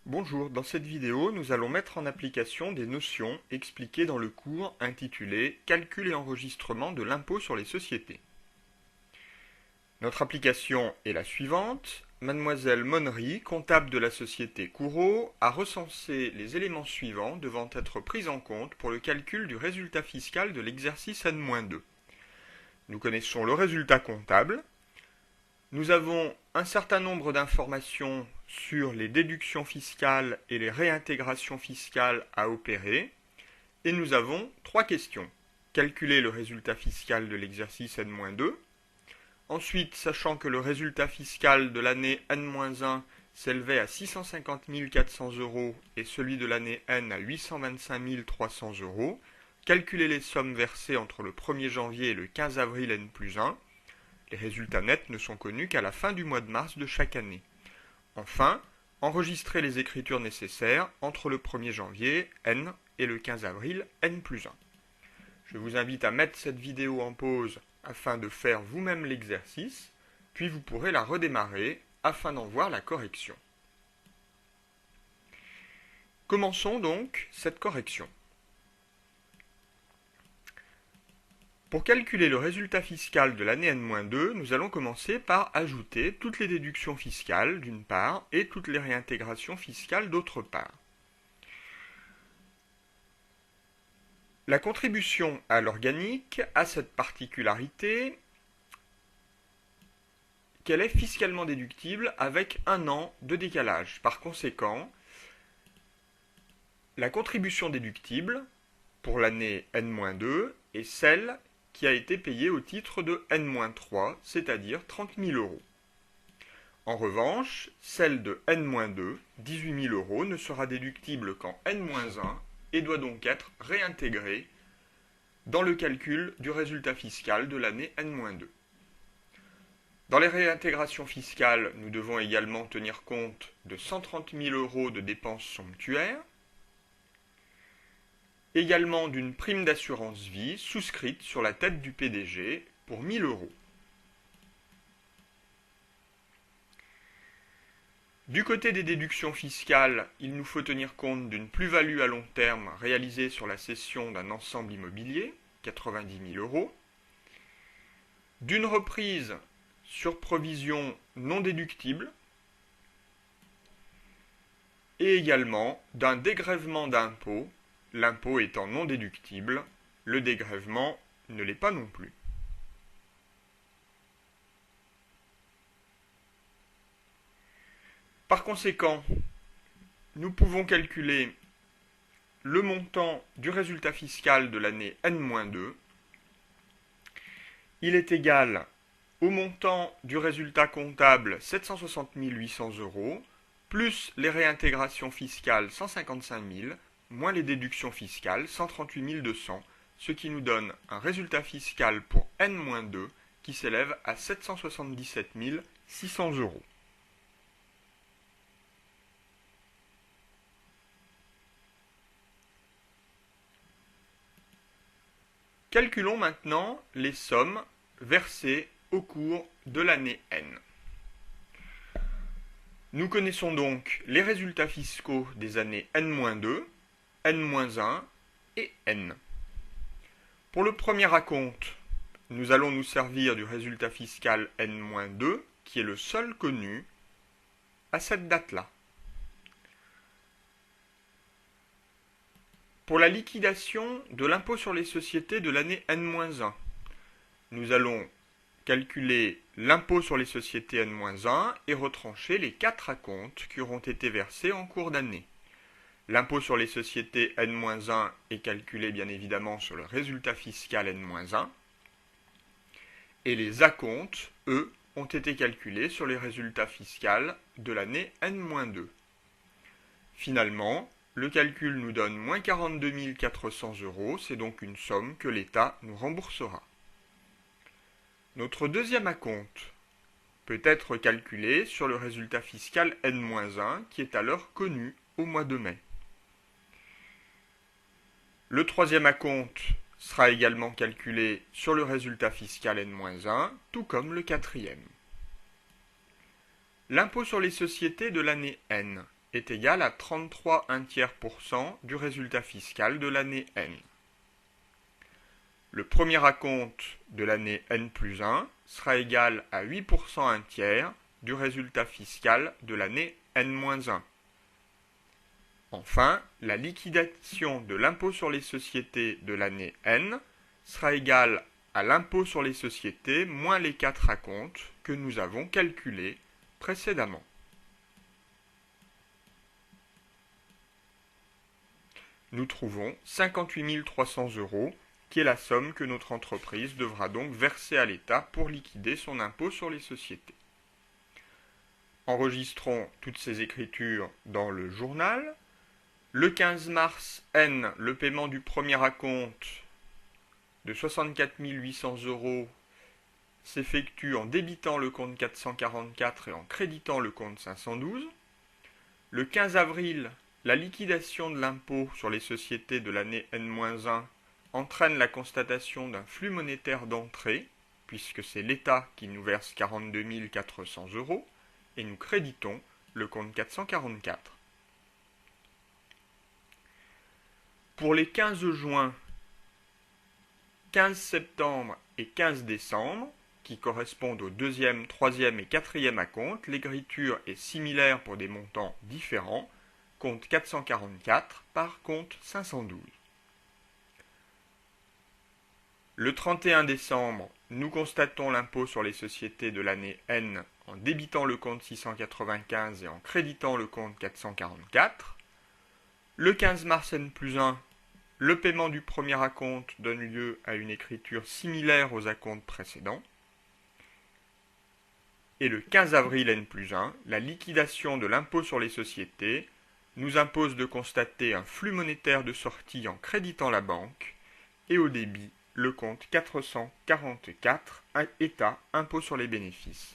Bonjour, dans cette vidéo, nous allons mettre en application des notions expliquées dans le cours intitulé Calcul et enregistrement de l'impôt sur les sociétés. Notre application est la suivante. Mademoiselle Monnery, comptable de la société Courreau, a recensé les éléments suivants devant être pris en compte pour le calcul du résultat fiscal de l'exercice N-2. Nous connaissons le résultat comptable. Nous avons un certain nombre d'informations sur les déductions fiscales et les réintégrations fiscales à opérer. Et nous avons trois questions. Calculer le résultat fiscal de l'exercice N-2. Ensuite, sachant que le résultat fiscal de l'année N-1 s'élevait à 650 400 € et celui de l'année N à 825 300 €, calculer les sommes versées entre le 1er janvier et le 15 avril N+1. Les résultats nets ne sont connus qu'à la fin du mois de mars de chaque année. Enfin, enregistrer les écritures nécessaires entre le 1er janvier N et le 15 avril N+1. Je vous invite à mettre cette vidéo en pause afin de faire vous-même l'exercice, puis vous pourrez la redémarrer afin d'en voir la correction. Commençons donc cette correction. Pour calculer le résultat fiscal de l'année N-2, nous allons commencer par ajouter toutes les déductions fiscales d'une part et toutes les réintégrations fiscales d'autre part. La contribution à l'organique a cette particularité qu'elle est fiscalement déductible avec un an de décalage. Par conséquent, la contribution déductible pour l'année N-2 est celle qui a été payée au titre de N-3, c'est-à-dire 30 000 €. En revanche, celle de N-2, 18 000 €, ne sera déductible qu'en N-1 et doit donc être réintégrée dans le calcul du résultat fiscal de l'année N-2. Dans les réintégrations fiscales, nous devons également tenir compte de 130 000 € de dépenses somptuaires, également d'une prime d'assurance vie souscrite sur la tête du PDG pour 1 000 €. Du côté des déductions fiscales, il nous faut tenir compte d'une plus-value à long terme réalisée sur la cession d'un ensemble immobilier, 90 000 €, d'une reprise sur provision non déductible, et également d'un dégrèvement d'impôt, l'impôt étant non déductible, le dégrèvement ne l'est pas non plus. Par conséquent, nous pouvons calculer le montant du résultat fiscal de l'année N-2. Il est égal au montant du résultat comptable 760 800 € plus les réintégrations fiscales 155 000 moins les déductions fiscales 138 200, ce qui nous donne un résultat fiscal pour N-2 qui s'élève à 777 600 €. Calculons maintenant les sommes versées au cours de l'année N. Nous connaissons donc les résultats fiscaux des années N-2, N-1 et N. Pour le premier acompte, nous allons nous servir du résultat fiscal N-2, qui est le seul connu à cette date-là. Pour la liquidation de l'impôt sur les sociétés de l'année N-1, nous allons calculer l'impôt sur les sociétés N-1 et retrancher les 4 acomptes qui auront été versés en cours d'année. L'impôt sur les sociétés N-1 est calculé bien évidemment sur le résultat fiscal N-1 et les acomptes, eux, ont été calculés sur les résultats fiscaux de l'année N-2. Finalement, le calcul nous donne moins 42 400 €, c'est donc une somme que l'État nous remboursera. Notre deuxième acompte peut être calculé sur le résultat fiscal N-1 qui est alors connu au mois de mai. Le troisième acompte sera également calculé sur le résultat fiscal N-1, tout comme le quatrième. L'impôt sur les sociétés de l'année N est égal à 33,1% du résultat fiscal de l'année N. Le premier acompte de l'année N plus 1 sera égal à 8% 1 tiers du résultat fiscal de l'année N-1. Enfin, la liquidation de l'impôt sur les sociétés de l'année N sera égale à l'impôt sur les sociétés moins les 4 acomptes que nous avons calculés précédemment. Nous trouvons 58 300 €, qui est la somme que notre entreprise devra donc verser à l'État pour liquider son impôt sur les sociétés. Enregistrons toutes ces écritures dans le journal. Le 15 mars N, le paiement du premier acompte de 64 800 € s'effectue en débitant le compte 444 et en créditant le compte 512. Le 15 avril, la liquidation de l'impôt sur les sociétés de l'année N-1 entraîne la constatation d'un flux monétaire d'entrée, puisque c'est l'État qui nous verse 42 400 €, et nous créditons le compte 444. Pour les 15 juin, 15 septembre et 15 décembre, qui correspondent au deuxième, troisième et quatrième acompte, l'écriture est similaire pour des montants différents, compte 444 par compte 512. Le 31 décembre, nous constatons l'impôt sur les sociétés de l'année N en débitant le compte 695 et en créditant le compte 444. Le 15 mars N plus 1, le paiement du premier acompte donne lieu à une écriture similaire aux acomptes précédents. Et le 15 avril N plus 1, la liquidation de l'impôt sur les sociétés nous impose de constater un flux monétaire de sortie en créditant la banque et au débit le compte 444, État, impôt sur les bénéfices.